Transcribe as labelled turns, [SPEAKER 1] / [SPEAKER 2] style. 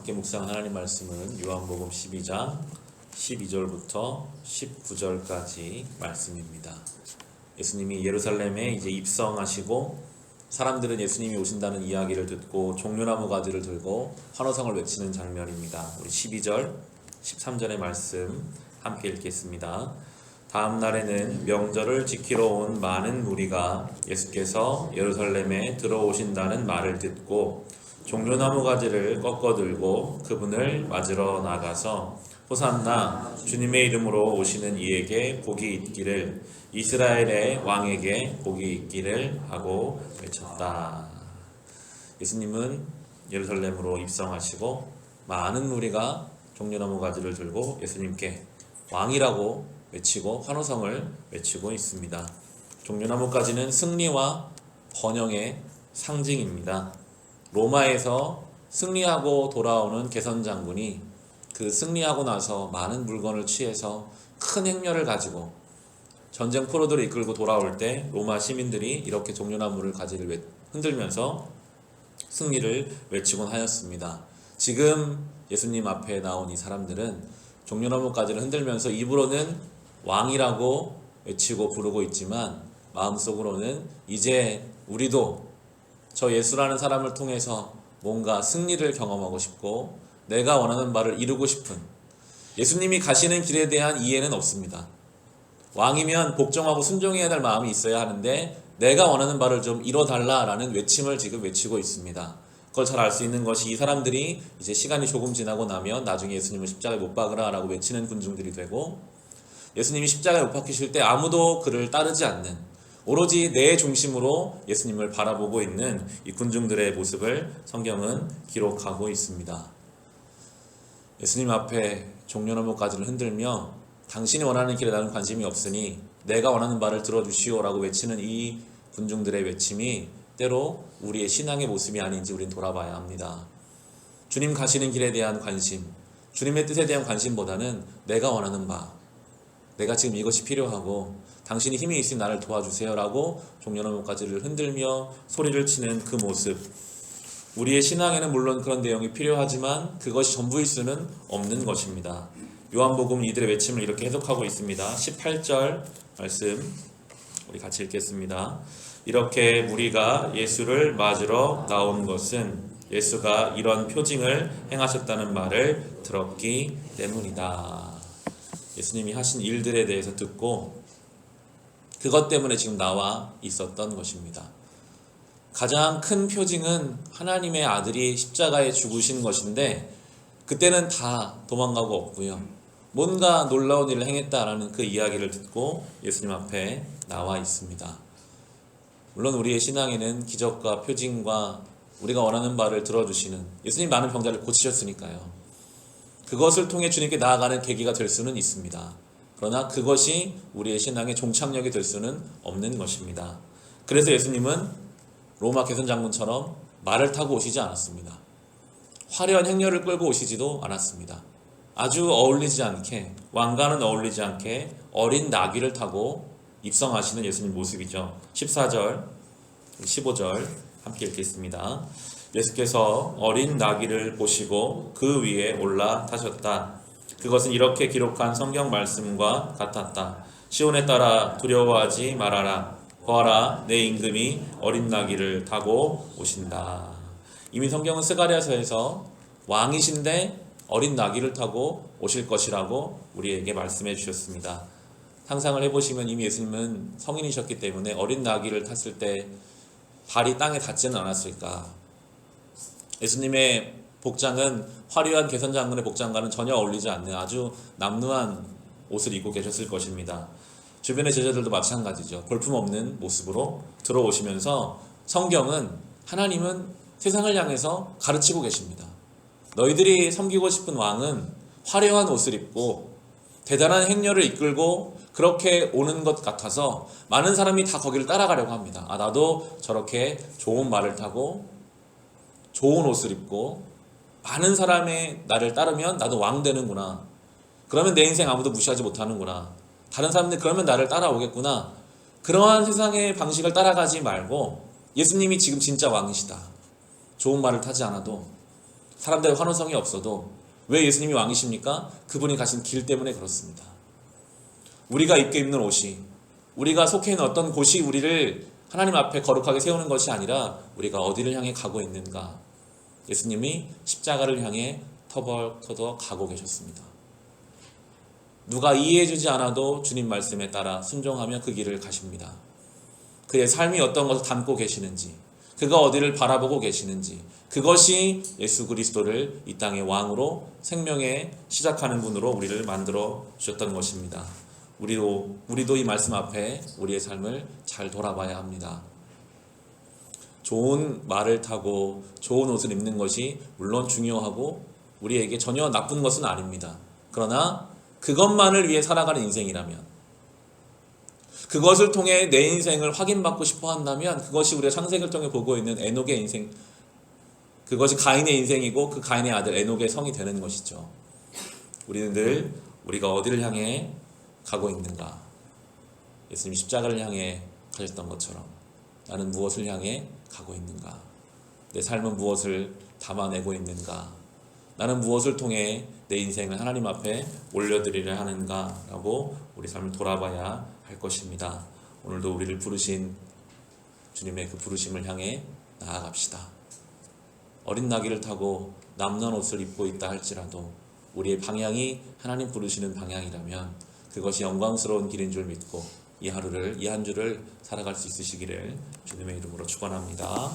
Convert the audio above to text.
[SPEAKER 1] 함께 묵상한 하나님 말씀은 요한복음 12장 12절부터 19절까지 말씀입니다. 예수님이 예루살렘에 이제 입성하시고 사람들은 예수님이 오신다는 이야기를 듣고 종려나무 가지를 들고 환호성을 외치는 장면입니다. 우리 12절, 13절의 말씀 함께 읽겠습니다. 다음 날에는 명절을 지키러 온 많은 무리가 예수께서 예루살렘에 들어오신다는 말을 듣고 종려나무 가지를 꺾어 들고 그분을 맞으러 나가서 호산나 주님의 이름으로 오시는 이에게 복이 있기를, 이스라엘의 왕에게 복이 있기를 하고 외쳤다. 예수님은 예루살렘으로 입성하시고 많은 무리가 종려나무 가지를 들고 예수님께 왕이라고 외치고 환호성을 외치고 있습니다. 종려나무 가지는 승리와 번영의 상징입니다. 로마에서 승리하고 돌아오는 개선 장군이 그 승리하고 나서 많은 물건을 취해서 큰 행렬을 가지고 전쟁 포로들을 이끌고 돌아올 때 로마 시민들이 이렇게 종려나무를 가지를 흔들면서 승리를 외치곤 하였습니다. 지금 예수님 앞에 나온 이 사람들은 종려나무 가지를 흔들면서 입으로는 왕이라고 외치고 부르고 있지만 마음속으로는 이제 우리도 저 예수라는 사람을 통해서 뭔가 승리를 경험하고 싶고 내가 원하는 바를 이루고 싶은, 예수님이 가시는 길에 대한 이해는 없습니다. 왕이면 복종하고 순종해야 할 마음이 있어야 하는데 내가 원하는 바를 좀 이뤄달라라는 외침을 지금 외치고 있습니다. 그걸 잘 알 수 있는 것이 이 사람들이 이제 시간이 조금 지나고 나면 나중에 예수님을 십자가에 못 박으라 라고 외치는 군중들이 되고, 예수님이 십자가에 못 박히실 때 아무도 그를 따르지 않는, 오로지 내 중심으로 예수님을 바라보고 있는 이 군중들의 모습을 성경은 기록하고 있습니다. 예수님 앞에 종려나무 가지를 흔들며 당신이 원하는 길에 나는 관심이 없으니 내가 원하는 바를 들어주시오라고 외치는 이 군중들의 외침이 때로 우리의 신앙의 모습이 아닌지 우린 돌아봐야 합니다. 주님 가시는 길에 대한 관심, 주님의 뜻에 대한 관심보다는 내가 원하는 바, 내가 지금 이것이 필요하고 당신이 힘이 있으니 나를 도와주세요라고 종려나무 가지를 흔들며 소리를 치는 그 모습, 우리의 신앙에는 물론 그런 내용이 필요하지만 그것이 전부일 수는 없는 것입니다. 요한복음 이들의 외침을 이렇게 해석하고 있습니다. 18절 말씀 우리 같이 읽겠습니다. 이렇게 무리가 예수를 맞으러 나온 것은 예수가 이런 표징을 행하셨다는 말을 들었기 때문이다. 예수님이 하신 일들에 대해서 듣고 그것 때문에 지금 나와 있었던 것입니다. 가장 큰 표징은 하나님의 아들이 십자가에 죽으신 것인데 그때는 다 도망가고 없고요. 뭔가 놀라운 일을 행했다라는 그 이야기를 듣고 예수님 앞에 나와 있습니다. 물론 우리의 신앙에는 기적과 표징과 우리가 원하는 바를 들어주시는, 예수님 많은 병자를 고치셨으니까요. 그것을 통해 주님께 나아가는 계기가 될 수는 있습니다. 그러나 그것이 우리의 신앙의 종착역이 될 수는 없는 것입니다. 그래서 예수님은 로마 개선 장군처럼 말을 타고 오시지 않았습니다. 화려한 행렬을 끌고 오시지도 않았습니다. 아주 어울리지 않게, 왕과는 어울리지 않게 어린 나귀를 타고 입성하시는 예수님 모습이죠. 14절, 15절 함께 읽겠습니다. 예수께서 어린 나귀를 보시고 그 위에 올라타셨다. 그것은 이렇게 기록한 성경 말씀과 같았다. 시온에 따라 두려워하지 말아라. 보아라, 내 임금이 어린 나귀를 타고 오신다. 이미 성경은 스가랴서에서 왕이신데 어린 나귀를 타고 오실 것이라고 우리에게 말씀해 주셨습니다. 상상을 해보시면 이미 예수님은 성인이셨기 때문에 어린 나귀를 탔을 때 발이 땅에 닿지는 않았을까. 예수님의 복장은 화려한 개선 장군의 복장과는 전혀 어울리지 않는 아주 남루한 옷을 입고 계셨을 것입니다. 주변의 제자들도 마찬가지죠. 볼품없는 모습으로 들어오시면서 성경은, 하나님은 세상을 향해서 가르치고 계십니다. 너희들이 섬기고 싶은 왕은 화려한 옷을 입고 대단한 행렬을 이끌고 그렇게 오는 것 같아서 많은 사람이 다 거기를 따라가려고 합니다. 아, 나도 저렇게 좋은 말을 타고 좋은 옷을 입고 많은 사람의 나를 따르면 나도 왕 되는구나. 그러면 내 인생 아무도 무시하지 못하는구나. 다른 사람들 그러면 나를 따라오겠구나. 그러한 세상의 방식을 따라가지 말고 예수님이 지금 진짜 왕이시다. 좋은 말을 타지 않아도 사람들의 환호성이 없어도 왜 예수님이 왕이십니까? 그분이 가신 길 때문에 그렇습니다. 우리가 입게 입는 옷이, 우리가 속해 있는 어떤 곳이 우리를 하나님 앞에 거룩하게 세우는 것이 아니라 우리가 어디를 향해 가고 있는가. 예수님이 십자가를 향해 터벅터벅 가고 계셨습니다. 누가 이해해주지 않아도 주님 말씀에 따라 순종하며 그 길을 가십니다. 그의 삶이 어떤 것을 담고 계시는지, 그가 어디를 바라보고 계시는지, 그것이 예수 그리스도를 이 땅의 왕으로 생명의 시작하는 분으로 우리를 만들어 주셨던 것입니다. 우리도 이 말씀 앞에 우리의 삶을 잘 돌아봐야 합니다. 좋은 말을 타고 좋은 옷을 입는 것이 물론 중요하고 우리에게 전혀 나쁜 것은 아닙니다. 그러나 그것만을 위해 살아가는 인생이라면, 그것을 통해 내 인생을 확인받고 싶어 한다면 그것이 우리가 창세기를 통해 보고 있는 에녹의 인생, 그것이 가인의 인생이고 그 가인의 아들 에녹의 성이 되는 것이죠. 우리는 늘 우리가 어디를 향해 가고 있는가, 예수님이 십자가를 향해 가셨던 것처럼 나는 무엇을 향해 가고 있는가, 내 삶은 무엇을 담아내고 있는가, 나는 무엇을 통해 내 인생을 하나님 앞에 올려드리려 하는가 라고 우리 삶을 돌아봐야 할 것입니다. 오늘도 우리를 부르신 주님의 그 부르심을 향해 나아갑시다. 어린 나귀를 타고 남는 옷을 입고 있다 할지라도 우리의 방향이 하나님 부르시는 방향이라면 그것이 영광스러운 길인 줄 믿고 이 한 주를 살아갈 수 있으시기를 주님의 이름으로 축원합니다.